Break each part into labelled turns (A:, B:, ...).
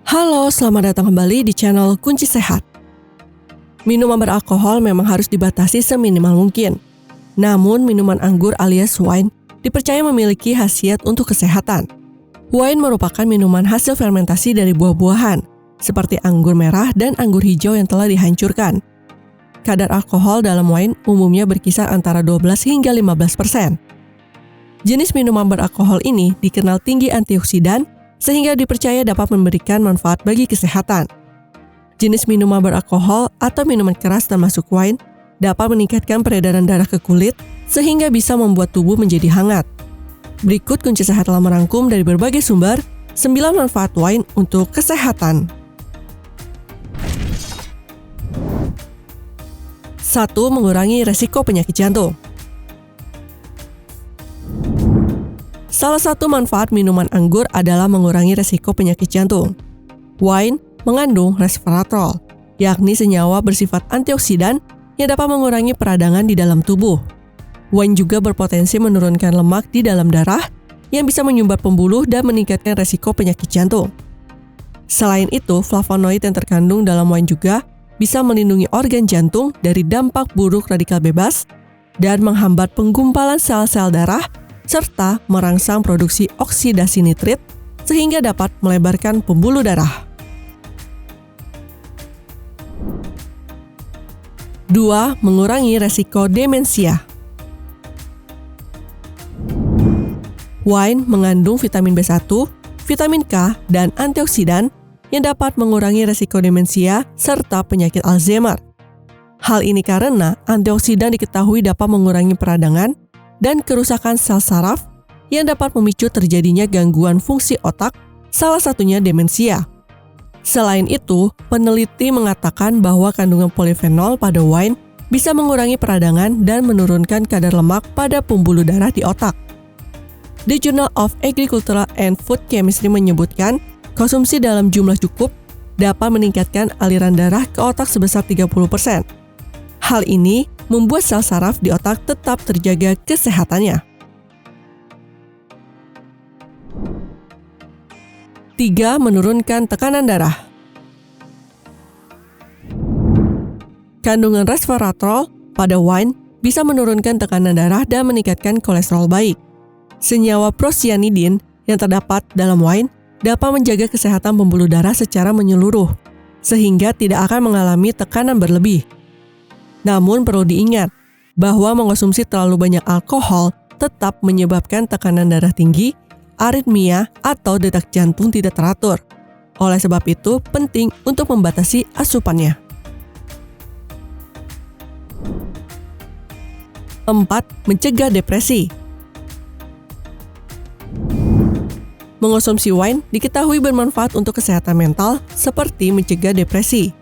A: Halo, selamat datang kembali di channel Kunci Sehat. Minuman beralkohol memang harus dibatasi seminimal mungkin. Namun, minuman anggur alias wine dipercaya memiliki khasiat untuk kesehatan. Wine merupakan minuman hasil fermentasi dari buah-buahan, seperti anggur merah dan anggur hijau yang telah dihancurkan. Kadar alkohol dalam wine umumnya berkisar antara 12 hingga 15%. Jenis minuman beralkohol ini dikenal tinggi antioksidan, sehingga dipercaya dapat memberikan manfaat bagi kesehatan. Jenis minuman beralkohol atau minuman keras termasuk wine dapat meningkatkan peredaran darah ke kulit sehingga bisa membuat tubuh menjadi hangat. Berikut Kunci Sehat telah merangkum dari berbagai sumber 9 manfaat wine untuk kesehatan. 1. Mengurangi resiko penyakit jantung. Salah satu manfaat minuman anggur adalah mengurangi resiko penyakit jantung. Wine mengandung resveratrol, yakni senyawa bersifat antioksidan yang dapat mengurangi peradangan di dalam tubuh. Wine juga berpotensi menurunkan lemak di dalam darah yang bisa menyumbat pembuluh dan meningkatkan resiko penyakit jantung. Selain itu, flavonoid yang terkandung dalam wine juga bisa melindungi organ jantung dari dampak buruk radikal bebas dan menghambat penggumpalan sel-sel darah serta merangsang produksi oksidasi nitrit sehingga dapat melebarkan pembuluh darah. 2. Mengurangi resiko demensia. Wine mengandung vitamin B1, vitamin K, dan antioksidan yang dapat mengurangi resiko demensia serta penyakit Alzheimer. Hal ini karena antioksidan diketahui dapat mengurangi peradangan dan kerusakan sel saraf yang dapat memicu terjadinya gangguan fungsi otak, salah satunya demensia. Selain itu, peneliti mengatakan bahwa kandungan polifenol pada wine bisa mengurangi peradangan dan menurunkan kadar lemak pada pembuluh darah di otak. The Journal of Agricultural and Food Chemistry menyebutkan, konsumsi dalam jumlah cukup dapat meningkatkan aliran darah ke otak sebesar 30%. Hal ini membuat sel saraf di otak tetap terjaga kesehatannya. 3. Menurunkan tekanan darah. Kandungan resveratrol pada wine bisa menurunkan tekanan darah dan meningkatkan kolesterol baik. Senyawa procyanidin yang terdapat dalam wine dapat menjaga kesehatan pembuluh darah secara menyeluruh, sehingga tidak akan mengalami tekanan berlebih. Namun perlu diingat bahwa mengonsumsi terlalu banyak alkohol tetap menyebabkan tekanan darah tinggi, aritmia, atau detak jantung tidak teratur. Oleh sebab itu, penting untuk membatasi asupannya. 4. Mencegah depresi. Mengonsumsi wine diketahui bermanfaat untuk kesehatan mental seperti mencegah depresi.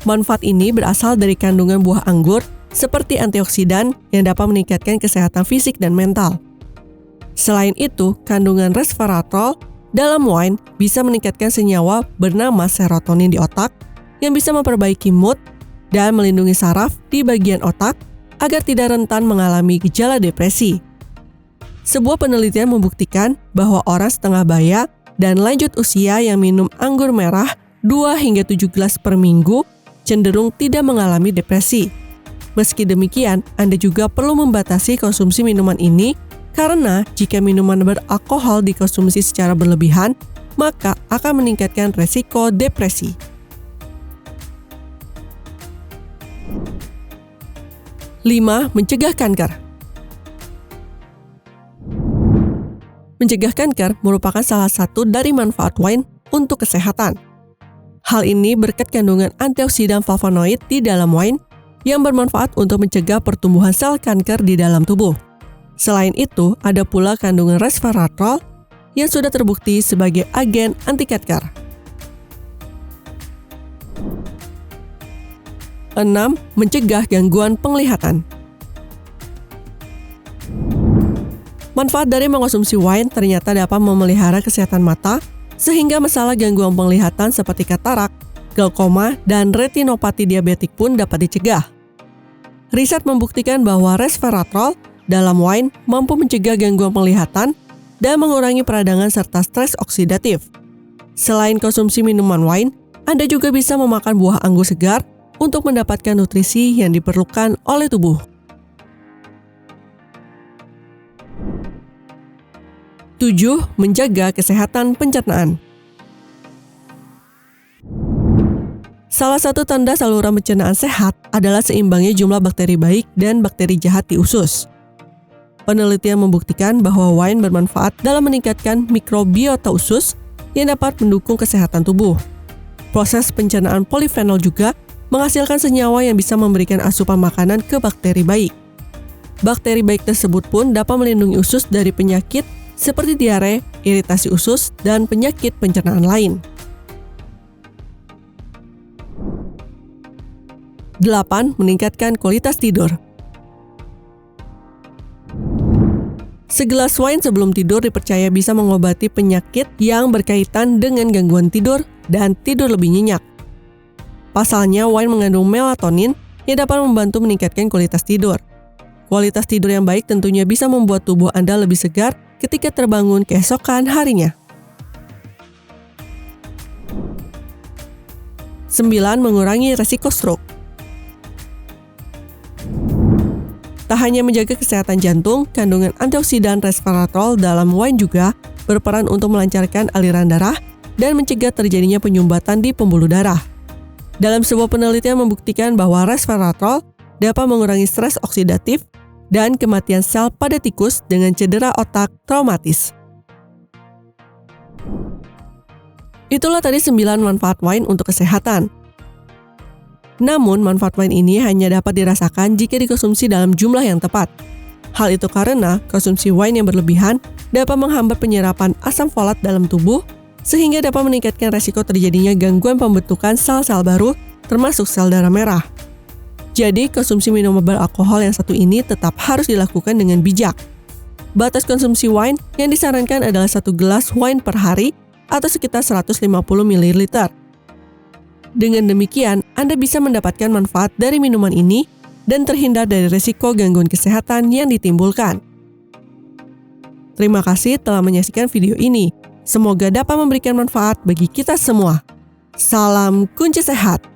A: Manfaat ini berasal dari kandungan buah anggur seperti antioksidan yang dapat meningkatkan kesehatan fisik dan mental. Selain itu, kandungan resveratrol dalam wine bisa meningkatkan senyawa bernama serotonin di otak yang bisa memperbaiki mood dan melindungi saraf di bagian otak agar tidak rentan mengalami gejala depresi. Sebuah penelitian membuktikan bahwa orang setengah baya dan lanjut usia yang minum anggur merah 2 hingga 7 gelas per minggu cenderung tidak mengalami depresi. Meski demikian, Anda juga perlu membatasi konsumsi minuman ini karena jika minuman beralkohol dikonsumsi secara berlebihan, maka akan meningkatkan resiko depresi. 5. Mencegah kanker. Mencegah kanker merupakan salah satu dari manfaat wine untuk kesehatan. Hal ini berkat kandungan antioksidan flavonoid di dalam wine yang bermanfaat untuk mencegah pertumbuhan sel kanker di dalam tubuh. Selain itu, ada pula kandungan resveratrol yang sudah terbukti sebagai agen anti kanker. 6. Mencegah gangguan penglihatan. Manfaat dari mengonsumsi wine ternyata dapat memelihara kesehatan mata sehingga masalah gangguan penglihatan seperti katarak, glaukoma, dan retinopati diabetik pun dapat dicegah. Riset membuktikan bahwa resveratrol dalam wine mampu mencegah gangguan penglihatan dan mengurangi peradangan serta stres oksidatif. Selain konsumsi minuman wine, Anda juga bisa memakan buah anggur segar untuk mendapatkan nutrisi yang diperlukan oleh tubuh. 7. Menjaga kesehatan pencernaan. Salah satu tanda saluran pencernaan sehat adalah seimbangnya jumlah bakteri baik dan bakteri jahat di usus. Penelitian membuktikan bahwa wine bermanfaat dalam meningkatkan mikrobiota usus yang dapat mendukung kesehatan tubuh. Proses pencernaan polifenol juga menghasilkan senyawa yang bisa memberikan asupan makanan ke bakteri baik. Bakteri baik tersebut pun dapat melindungi usus dari penyakit seperti diare, iritasi usus, dan penyakit pencernaan lain. 8. Meningkatkan kualitas tidur. Segelas wine sebelum tidur dipercaya bisa mengobati penyakit yang berkaitan dengan gangguan tidur dan tidur lebih nyenyak. Pasalnya, wine mengandung melatonin yang dapat membantu meningkatkan kualitas tidur. Kualitas tidur yang baik tentunya bisa membuat tubuh Anda lebih segar ketika terbangun keesokan harinya. 9. Mengurangi resiko stroke. Tak hanya menjaga kesehatan jantung, kandungan antioksidan resveratrol dalam wine juga berperan untuk melancarkan aliran darah dan mencegah terjadinya penyumbatan di pembuluh darah. Dalam sebuah penelitian membuktikan bahwa resveratrol dapat mengurangi stres oksidatif dan kematian sel pada tikus dengan cedera otak traumatis. Itulah tadi 9 manfaat wine untuk kesehatan. Namun, manfaat wine ini hanya dapat dirasakan jika dikonsumsi dalam jumlah yang tepat. Hal itu karena konsumsi wine yang berlebihan dapat menghambat penyerapan asam folat dalam tubuh, sehingga dapat meningkatkan resiko terjadinya gangguan pembentukan sel-sel baru, termasuk sel darah merah. Jadi, konsumsi minuman beralkohol yang satu ini tetap harus dilakukan dengan bijak. Batas konsumsi wine yang disarankan adalah 1 gelas wine per hari atau sekitar 150 ml. Dengan demikian, Anda bisa mendapatkan manfaat dari minuman ini dan terhindar dari risiko gangguan kesehatan yang ditimbulkan. Terima kasih telah menyaksikan video ini. Semoga dapat memberikan manfaat bagi kita semua. Salam kunci sehat.